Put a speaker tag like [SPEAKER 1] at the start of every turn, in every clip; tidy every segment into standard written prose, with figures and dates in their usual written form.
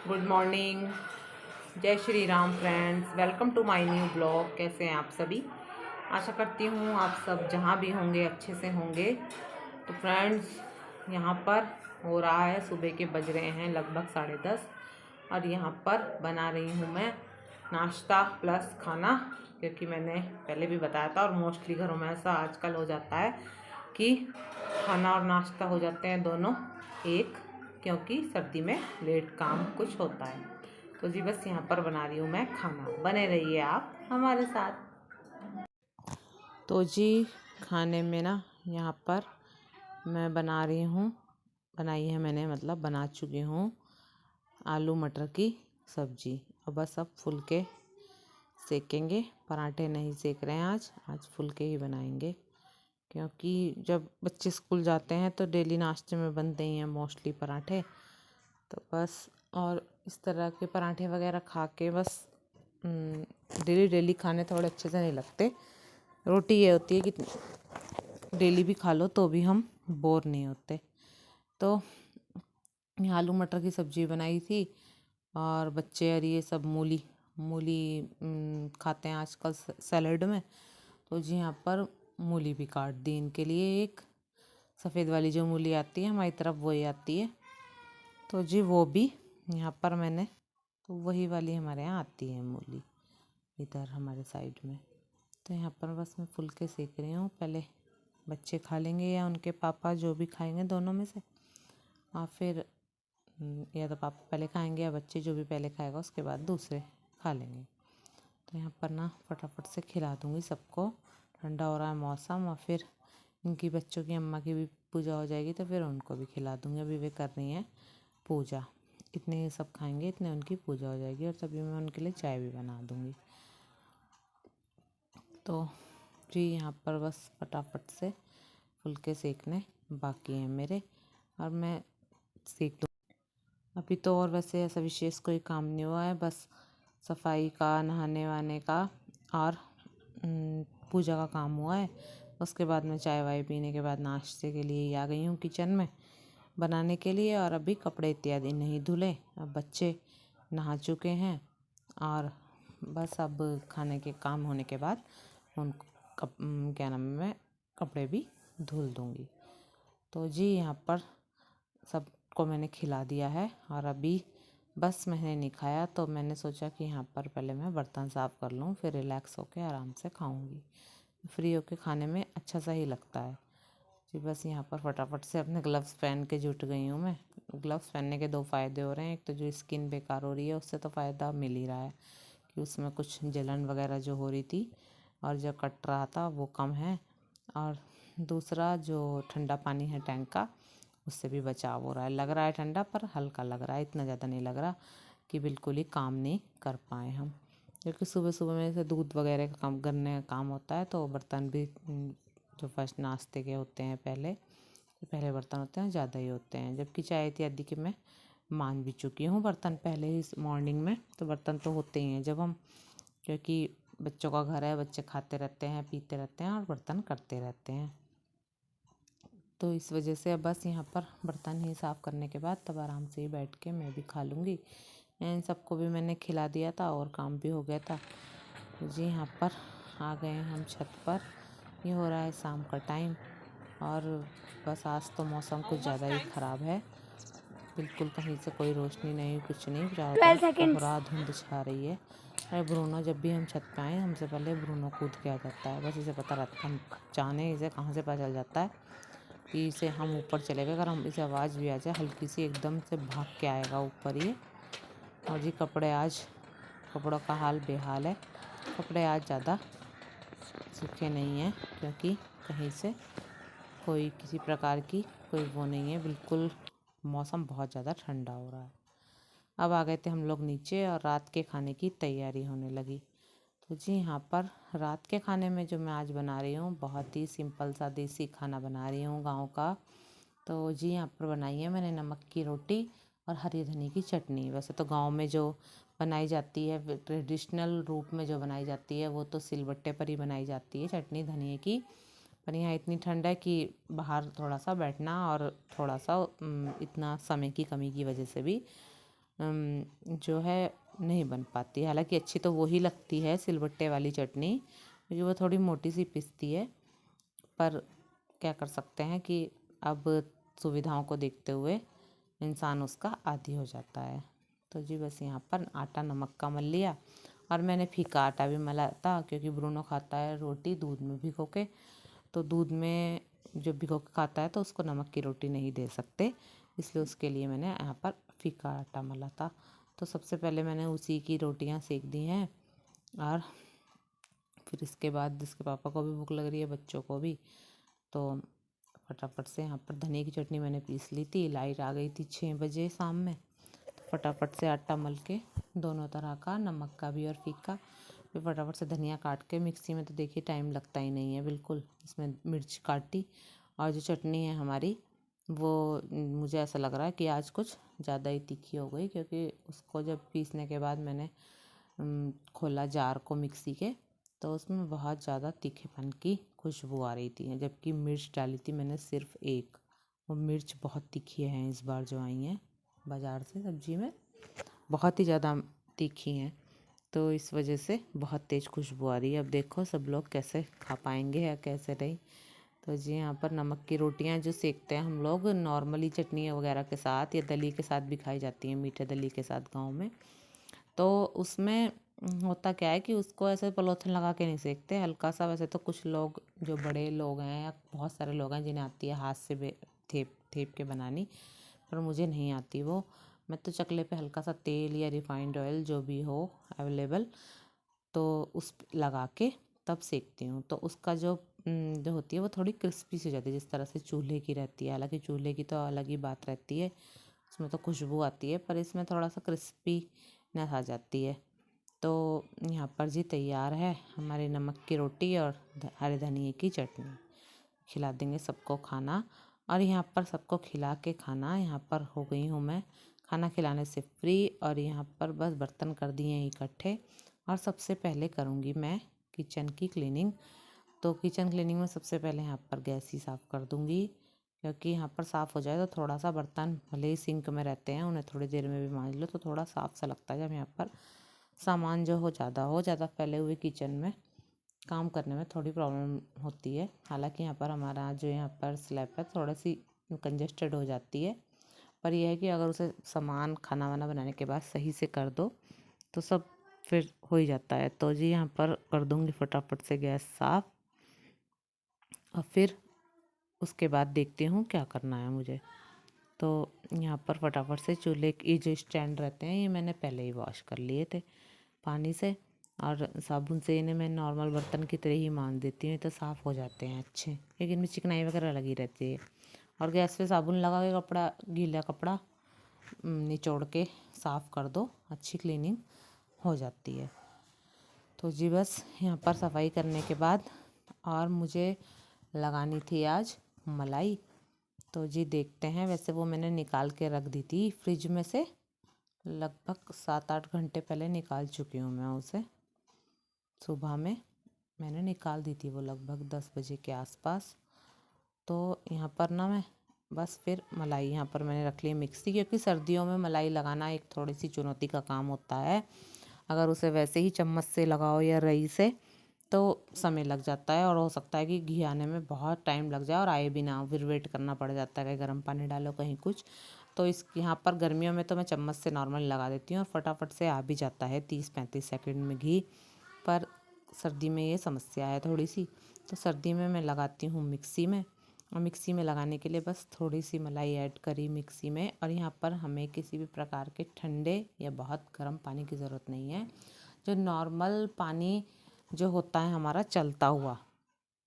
[SPEAKER 1] Good morning. जय Shri Ram friends, welcome to my new blog. कैसे हैं आप सभी? आशा करती हूँ आप सब जहाँ भी होंगे अच्छे से होंगे। तो फ्रेंड्स, यहाँ पर हो रहा है, सुबह के बज रहे हैं लगभग 10:30 और यहाँ पर बना रही हूँ मैं नाश्ता प्लस खाना। क्योंकि मैंने पहले भी बताया था और मोस्टली घरों में ऐसा आजकल हो जाता है कि खाना और नाश्ता हो जाते हैं दोनों एक, क्योंकि सर्दी में लेट काम कुछ होता है। तो जी बस यहाँ पर बना रही हूँ मैं खाना, बने रहिए आप हमारे साथ। तो जी खाने में ना यहाँ पर मैं बना रही हूँ, बनाई है मैंने, मतलब बना चुकी हूँ आलू मटर की सब्जी। और बस अब फुलके सेकेंगे, पराठे नहीं सेक रहे हैं आज फुलके ही बनाएंगे। क्योंकि जब बच्चे स्कूल जाते हैं तो डेली नाश्ते में बनते ही हैं मोस्टली पराठे। तो बस, और इस तरह के पराठे वगैरह खा के बस डेली डेली खाने थोड़े अच्छे से नहीं लगते। रोटी ये होती है कि डेली भी खा लो तो भी हम बोर नहीं होते। तो आलू मटर की सब्ज़ी बनाई थी और बच्चे और ये सब मूली मूली खाते हैं आजकल सैलेड में। तो जी यहाँ पर मूली भी काट दी इनके लिए, एक सफ़ेद वाली जो मूली आती है हमारी तरफ वही आती है। तो जी वो भी यहाँ पर मैंने, तो वही वाली हमारे यहाँ आती है मूली इधर हमारे साइड में। तो यहाँ पर बस मैं फुलके सेक रही हूँ। पहले बच्चे खा लेंगे या उनके पापा, जो भी खाएंगे दोनों में से, और फिर या तो पापा पहले खाएंगे या बच्चे, जो भी पहले खाएगा उसके बाद दूसरे खा लेंगे। तो यहाँ पर ना फटाफट से खिला दूँगी सबको। ठंडा हो रहा है मौसम और फिर इनकी बच्चों की अम्मा की भी पूजा हो जाएगी तो फिर उनको भी खिला दूँगी। अभी वे कर रही हैं पूजा, इतने सब खाएंगे, इतने उनकी पूजा हो जाएगी और तभी मैं उनके लिए चाय भी बना दूँगी। तो जी यहाँ पर बस फटाफट से फुलके सेकने बाकी हैं मेरे और मैं सेक दूँ अभी तो। और वैसे ऐसा विशेष कोई काम नहीं हुआ है, बस सफाई का, नहाने वहाने का और पूजा का काम हुआ है। उसके बाद मैं चाय वाय पीने के बाद नाश्ते के लिए ही आ गई हूँ किचन में बनाने के लिए। और अभी कपड़े इत्यादि नहीं धुले, अब बच्चे नहा चुके हैं और बस अब खाने के काम होने के बाद उनको क्या नाम है, मैं कपड़े भी धुल दूँगी। तो जी यहाँ पर सबको मैंने खिला दिया है और अभी बस मैंने नहीं खाया, तो मैंने सोचा कि यहाँ पर पहले मैं बर्तन साफ़ कर लूँ, फिर रिलैक्स होकर आराम से खाऊँगी। फ्री होकर खाने में अच्छा सा ही लगता है जी। बस यहाँ पर फटाफट से अपने ग्लव्स पहन के जुट गई हूँ मैं। ग्लव्स पहनने के दो फ़ायदे हो रहे हैं, एक तो जो स्किन बेकार हो रही है उससे तो फ़ायदा मिल ही रहा है कि उसमें कुछ जलन वगैरह जो हो रही थी और जो कट रहा था वो कम है, और दूसरा जो ठंडा पानी है टैंक का उससे भी बचाव हो रहा है। लग रहा है ठंडा पर हल्का लग रहा है, इतना ज़्यादा नहीं लग रहा कि बिल्कुल ही काम नहीं कर पाए हम। क्योंकि सुबह सुबह में से दूध वगैरह का काम करने का काम होता है, तो बर्तन भी जो फर्स्ट नाश्ते के होते हैं पहले बर्तन होते हैं ज़्यादा ही होते हैं। जबकि चाय इत्यादि के मैं मान भी चुकी हूँ बर्तन पहले ही मॉर्निंग में, तो बर्तन तो होते ही हैं जब हम, क्योंकि बच्चों का घर है, बच्चे खाते रहते हैं पीते रहते हैं और बर्तन करते रहते हैं। तो इस वजह से अब बस यहाँ पर बर्तन ही साफ़ करने के बाद तब आराम से ही बैठ के मैं भी खा लूँगी। इन सबको भी मैंने खिला दिया था और काम भी हो गया था। तो जी यहाँ पर आ गए हम छत पर, ये हो रहा है शाम का टाइम और बस आज तो मौसम कुछ ज़्यादा ही ख़राब है। बिल्कुल कहीं से कोई रोशनी नहीं, कुछ नहीं, चारों तरफ कोहरा धुंध छा रही है। अरे ब्रूनो, जब भी हम छत पे आए हमसे पहले ब्रूनो कूद के आ जाता है। बस इसे पता रहता है, हम जाने इसे कहाँ से पता चल जाता है कि इसे हम ऊपर चले गए। अगर हम इसे आवाज़ भी आ जाए हल्की सी, एकदम से भाग के आएगा ऊपर ही। और जी कपड़ों का हाल बेहाल है। कपड़े आज ज़्यादा सूखे नहीं हैं क्योंकि कहीं से कोई किसी प्रकार की कोई वो नहीं है, बिल्कुल मौसम बहुत ज़्यादा ठंडा हो रहा है। अब आ गए थे हम लोग नीचे और रात के खाने की तैयारी होने लगी। तो जी यहाँ पर रात के खाने में जो मैं आज बना रही हूँ, बहुत ही सिंपल सा देसी खाना बना रही हूँ गाँव का। तो जी यहाँ पर बनाई है मैंने नमक की रोटी और हरी धनी की चटनी। वैसे तो गांव में जो बनाई जाती है, ट्रेडिशनल रूप में जो बनाई जाती है, वो तो सिलबट्टे पर ही बनाई जाती है चटनी धनिए की। पर यहाँ इतनी ठंड है कि बाहर थोड़ा सा बैठना और थोड़ा सा इतना समय की कमी की वजह से भी जो है नहीं बन पाती। हालांकि अच्छी तो वही लगती है सिलबट्टे वाली चटनी, क्योंकि वो थोड़ी मोटी सी पिसती है, पर क्या कर सकते हैं कि अब सुविधाओं को देखते हुए इंसान उसका आदी हो जाता है। तो जी बस यहाँ पर आटा नमक का मल लिया, और मैंने फीका आटा भी मला था, क्योंकि ब्रूनो खाता है रोटी दूध में भिगो के। तो दूध में जो भिगो के खाता है तो उसको नमक की रोटी नहीं दे सकते, इसलिए उसके लिए मैंने यहाँ पर फीका आटा मला था। तो सबसे पहले मैंने उसी की रोटियाँ सेक दी हैं, और फिर इसके बाद जिसके पापा को भी भूख लग रही है, बच्चों को भी, तो फटाफट से यहाँ पर धनिया की चटनी मैंने पीस ली थी। लाइट आ गई थी 6 बजे शाम में, तो फटाफट से आटा मल के दोनों तरह का, नमक का भी और फीका, फिर फटाफट से धनिया काट के मिक्सी में, तो देखिए टाइम लगता ही नहीं है बिल्कुल। इसमें मिर्च काटी, और जो चटनी है हमारी वो मुझे ऐसा लग रहा है कि आज कुछ ज़्यादा ही तीखी हो गई, क्योंकि उसको जब पीसने के बाद मैंने खोला जार को मिक्सी के, तो उसमें बहुत ज़्यादा तीखेपन की खुशबू आ रही थी, जबकि मिर्च डाली थी मैंने सिर्फ एक। वो मिर्च बहुत तीखी हैं इस बार जो आई हैं बाज़ार से सब्जी में, बहुत ही ज़्यादा तीखी हैं, तो इस वजह से बहुत तेज़ खुशबू आ रही है। अब देखो सब लोग कैसे खा पाएंगे या कैसे नहीं। तो जी यहाँ पर नमक की रोटियाँ जो सेकते हैं हम लोग नॉर्मली चटनी वगैरह के साथ या दली के साथ भी खाई जाती हैं, मीठे दली के साथ गाँव में। तो उसमें होता क्या है कि उसको ऐसे पॉलीथिन लगा के नहीं सेकते, हल्का सा, वैसे तो कुछ लोग जो बड़े लोग हैं या बहुत सारे लोग हैं जिन्हें आती है हाथ से थेप थेप के बनानी, पर मुझे नहीं आती वो। मैं तो चकले पे हल्का सा तेल या रिफाइंड ऑयल जो भी हो अवेलेबल, तो उस लगा के तब सेकती हूँ। तो उसका जो होती है वो थोड़ी क्रिस्पी सी हो जाती है, जिस तरह से चूल्हे की रहती है। हालांकि चूल्हे की तो अलग ही बात रहती है, उसमें तो खुशबू आती है, पर इसमें थोड़ा सा क्रिस्पीनेस आ जाती है। तो यहाँ पर जी तैयार है हमारी नमक की रोटी और हरे धनिए की चटनी। खिला देंगे सबको खाना, और यहाँ पर सबको खिला के खाना, यहाँ पर हो गई हूँ मैं खाना खिलाने से फ्री, और यहाँ पर बस बर्तन कर दिए हैं इकट्ठे, और सबसे पहले करूँगी मैं किचन की क्लीनिंग। तो किचन क्लीनिंग में सबसे पहले यहाँ पर गैस ही साफ़ कर दूँगी, क्योंकि यहाँ पर साफ़ हो जाए तो थोड़ा सा बर्तन भले ही सिंक में रहते हैं, उन्हें थोड़ी देर में भी मांज लो तो थोड़ा साफ़ सा लगता है। जब यहाँ पर सामान जो हो ज़्यादा फैले हुए किचन में काम करने में थोड़ी प्रॉब्लम होती है। हालांकि यहाँ पर हमारा जो यहाँ पर स्लैब है थोड़ी सी कंजेस्टेड हो जाती है, पर यह है कि अगर उसे सामान खाना वाना बनाने के बाद सही से कर दो तो सब फिर हो ही जाता है। तो जी यहाँ पर कर दूँगी फटाफट से गैस साफ़, और फिर उसके बाद देखती हूँ क्या करना है मुझे। तो यहाँ पर फटाफट से चूल्हे की जो स्टैंड रहते हैं ये मैंने पहले ही वॉश कर लिए थे पानी से, और साबुन से इन्हें मैं नॉर्मल बर्तन की तरह ही मान देती हूँ, तो साफ़ हो जाते हैं अच्छे, लेकिन इनमें चिकनाई वगैरह लगी रहती है। और गैस पे साबुन लगा के कपड़ा, गीला कपड़ा निचोड़ के साफ़ कर दो, अच्छी क्लीनिंग हो जाती है। तो जी बस यहाँ पर सफाई करने के बाद, और मुझे लगानी थी आज मलाई, तो जी देखते हैं। वैसे वो मैंने निकाल के रख दी थी फ्रिज में से, लगभग 7-8 घंटे पहले निकाल चुकी हूँ मैं उसे। सुबह में मैंने निकाल दी थी वो लगभग 10 बजे के आसपास। तो यहाँ पर ना मैं बस फिर मलाई यहाँ पर मैंने रख ली मिक्सी, क्योंकि सर्दियों में मलाई लगाना एक थोड़ी सी चुनौती का काम होता है। अगर उसे वैसे ही चम्मच से लगाओ या रई से तो समय लग जाता है, और हो सकता है कि घी आने में बहुत टाइम लग जाए और आए भी ना, फिर वेट करना पड़ जाता है, कहीं गर्म पानी डालो कहीं कुछ। तो इस यहाँ पर गर्मियों में तो मैं चम्मच से नॉर्मल लगा देती हूँ और फटाफट से आ भी जाता है 30-35 सेकंड में घी। पर सर्दी में ये समस्या है थोड़ी सी, तो सर्दी में मैं लगाती हूँ मिक्सी में, और मिक्सी में लगाने के लिए बस थोड़ी सी मलाई ऐड करी मिक्सी में। और यहाँ पर हमें किसी भी प्रकार के ठंडे या बहुत गर्म पानी की ज़रूरत नहीं है। जो नॉर्मल पानी जो होता है हमारा चलता हुआ,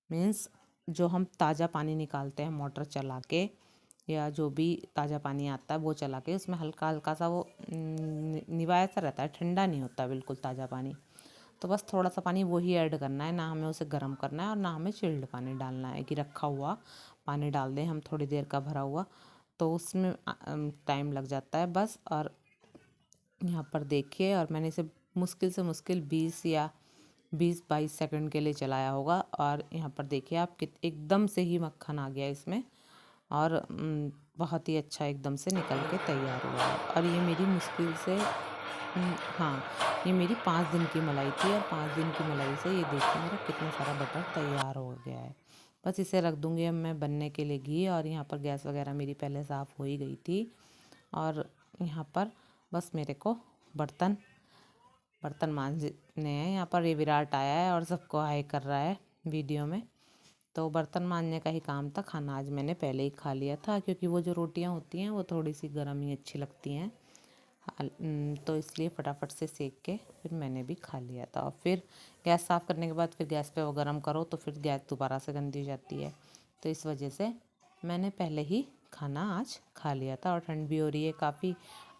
[SPEAKER 1] मीन्स जो हम ताज़ा पानी निकालते हैं मोटर चला के, या जो भी ताज़ा पानी आता है वो चला के, उसमें हल्का हल्का सा वो निवाया सा रहता है, ठंडा नहीं होता बिल्कुल ताज़ा पानी। तो बस थोड़ा सा पानी वही ऐड करना है, ना हमें उसे गर्म करना है और ना हमें चिल्ड पानी डालना है कि रखा हुआ पानी डाल दें हम थोड़ी देर का भरा हुआ, तो उसमें टाइम लग जाता है बस। और यहाँ पर देखिए, और मैंने इसे मुश्किल से मुश्किल 20 या 22 सेकंड के लिए चलाया होगा, और यहाँ पर देखिए आप एकदम से ही मक्खन आ गया इसमें, और बहुत ही अच्छा एकदम से निकल के तैयार हुआ है। और ये मेरी मुश्किल से हाँ, ये मेरी 5 दिन की मलाई थी और 5 दिन की मलाई से ये देखिए मेरा कितना सारा बटर तैयार हो गया है। बस इसे रख दूँगी अब मैं बनने के लिए घी। और यहाँ पर गैस वगैरह मेरी पहले साफ़ हो ही गई थी। और यहाँ पर बस मेरे को बर्तन मांजने हैं। यहाँ पर ये विराट आया है और सबको हाय कर रहा है वीडियो में। तो बर्तन मांजने का ही काम था। खाना आज मैंने पहले ही खा लिया था, क्योंकि वो जो रोटियां होती हैं वो थोड़ी सी गर्म ही अच्छी लगती हैं। तो इसलिए फटाफट से सेक के फिर मैंने भी खा लिया था। और फिर गैस साफ़ करने के बाद फिर गैस पे वो गर्म करो तो फिर गैस दोबारा से गंदी हो जाती है। तो इस वजह से मैंने पहले ही खाना आज खा लिया था। और ठंड भी हो रही है काफ़ी,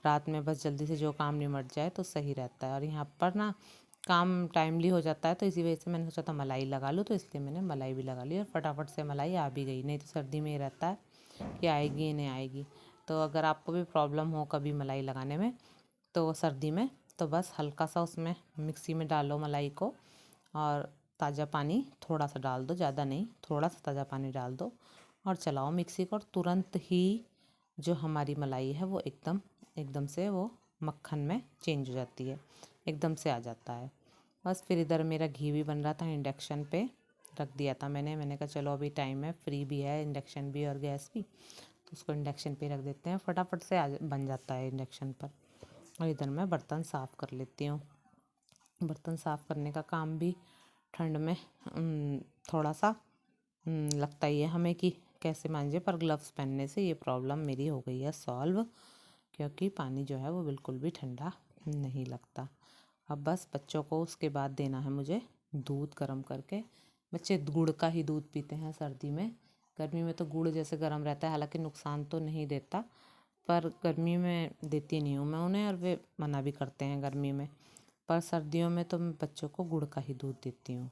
[SPEAKER 1] रात में बस जल्दी से जो काम निमट जाए तो सही रहता है। और यहाँ पर ना काम टाइमली हो जाता है, तो इसी वजह से मैंने सोचा था मलाई लगा लूँ, तो इसलिए मैंने मलाई भी लगा ली और फटाफट से मलाई आ भी गई। नहीं तो सर्दी में ये रहता है कि आएगी नहीं आएगी। तो अगर आपको भी प्रॉब्लम हो कभी मलाई लगाने में तो सर्दी में, तो बस हल्का सा उसमें मिक्सी में डालो मलाई को और ताज़ा पानी थोड़ा सा डाल दो, ज़्यादा नहीं, थोड़ा सा ताज़ा पानी डाल दो और चलाओ मिक्सी को। और तुरंत ही जो हमारी मलाई है वो एकदम से वो मक्खन में चेंज हो जाती है, एकदम से आ जाता है। बस फिर इधर मेरा घी भी बन रहा था, इंडक्शन पे रख दिया था मैंने कहा चलो अभी टाइम है, फ्री भी है इंडक्शन भी और गैस भी, तो उसको इंडक्शन पे रख देते हैं, फटाफट से बन जाता है इंडक्शन पर। और इधर मैं बर्तन साफ़ कर लेती हूँ। बर्तन साफ़ करने का काम भी ठंड में थोड़ा सा लगता ही है हमें कि कैसे मांजे, पर ग्लव्स पहनने से ये प्रॉब्लम मेरी हो गई है सॉल्व, क्योंकि पानी जो है वो बिल्कुल भी ठंडा नहीं लगता। अब बस बच्चों को उसके बाद देना है मुझे दूध गर्म करके। बच्चे गुड़ का ही दूध पीते हैं सर्दी में। गर्मी में तो गुड़ जैसे गर्म रहता है, हालांकि नुकसान तो नहीं देता, पर गर्मी में देती नहीं हूँ मैं उन्हें और वे मना भी करते हैं गर्मी में। पर सर्दियों में तो मैं बच्चों को गुड़ का ही दूध देती हूँ।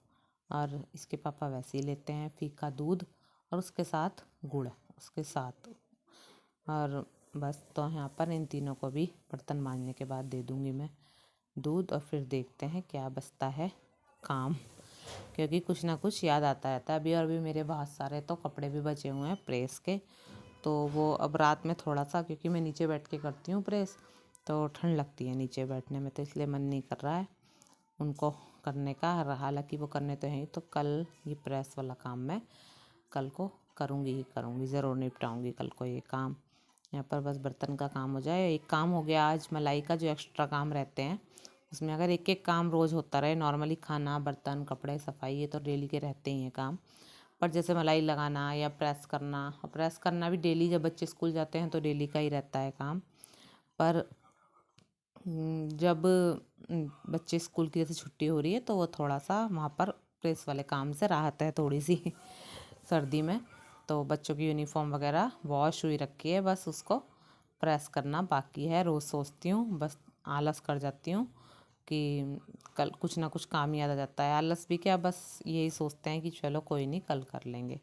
[SPEAKER 1] और इसके पापा वैसे ही लेते हैं फीका दूध और उसके साथ गुड़ उसके साथ। और बस तो यहाँ पर इन तीनों को भी बर्तन मांजने के बाद दे दूँगी मैं दूध। और फिर देखते हैं क्या बचता है काम, क्योंकि कुछ ना कुछ याद आता रहता है। अभी और भी मेरे बहुत सारे तो कपड़े भी बचे हुए हैं प्रेस के, तो वो अब रात में थोड़ा सा, क्योंकि मैं नीचे बैठ के करती हूँ प्रेस, तो ठंड लगती है नीचे बैठने में, तो इसलिए मन नहीं कर रहा है उनको करने का। हालांकि वो करने तो हैं, तो कल ये प्रेस वाला काम मैं कल को करूँगी ही करूँगी, ज़रूर निपटाऊँगी कल को ये काम। यहाँ पर बस बर्तन का काम हो जाए। एक काम हो गया आज मलाई का, जो एक्स्ट्रा काम रहते हैं उसमें अगर एक एक काम रोज़ होता रहे, नॉर्मली खाना बर्तन कपड़े सफाई ये तो डेली के रहते ही हैं काम, पर जैसे मलाई लगाना या प्रेस करना, और प्रेस करना भी डेली, जब बच्चे स्कूल जाते हैं तो डेली का ही रहता है काम। पर जब बच्चे स्कूल की जैसे छुट्टी हो रही है तो वो थोड़ा सा वहाँ पर प्रेस वाले काम से राहत है थोड़ी सी सर्दी में। तो बच्चों की यूनिफॉर्म वगैरह वॉश हुई रखी है, बस उसको प्रेस करना बाकी है। रोज़ सोचती हूँ, बस आलस कर जाती हूँ कि कल कुछ ना कुछ काम याद आ जाता है। आलस भी क्या, बस यही सोचते हैं कि चलो कोई नहीं कल कर लेंगे,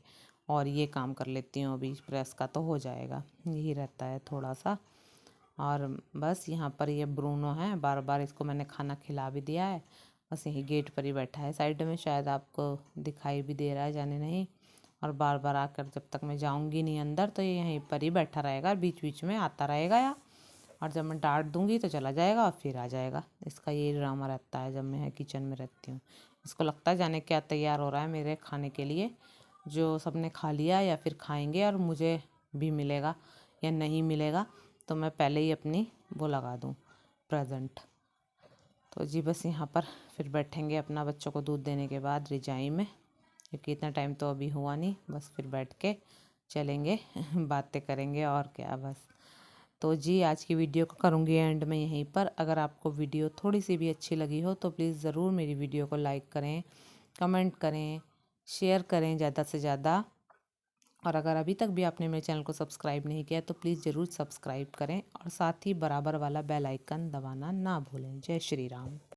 [SPEAKER 1] और ये काम कर लेती हूँ अभी प्रेस का तो हो जाएगा, यही रहता है थोड़ा सा। और बस यहाँ पर ये ब्रूनो है, बार बार इसको मैंने खाना खिला भी दिया है, बस यही गेट पर ही बैठा है साइड में, शायद आपको दिखाई भी दे रहा है जाने नहीं। और बार बार आकर, जब तक मैं जाऊँगी नहीं अंदर तो ये यहीं पर ही बैठा रहेगा, बीच बीच में आता रहेगा या, और जब मैं डांट दूँगी तो चला जाएगा और फिर आ जाएगा। इसका यही ड्रामा रहता है जब मैं किचन में रहती हूँ। इसको लगता है जाने क्या तैयार हो रहा है मेरे खाने के लिए, जो सबने खा लिया या फिर खाएंगे और मुझे भी मिलेगा या नहीं मिलेगा, तो मैं पहले ही अपनी वो लगा दूँ प्रेजेंट। तो जी बस यहाँ पर फिर बैठेंगे अपना बच्चों को दूध देने के बाद रिजाई में, क्योंकि इतना टाइम तो अभी हुआ नहीं, बस फिर बैठ के चलेंगे बातें करेंगे और क्या बस। तो जी आज की वीडियो को करूँगी एंड में यहीं पर। अगर आपको वीडियो थोड़ी सी भी अच्छी लगी हो तो प्लीज़ ज़रूर मेरी वीडियो को लाइक करें, कमेंट करें, शेयर करें ज़्यादा से ज़्यादा। और अगर अभी तक भी आपने मेरे चैनल को सब्सक्राइब नहीं किया तो प्लीज़ ज़रूर सब्सक्राइब करें और साथ ही बराबर वाला बेल आइकन दबाना ना भूलें। जय श्री राम।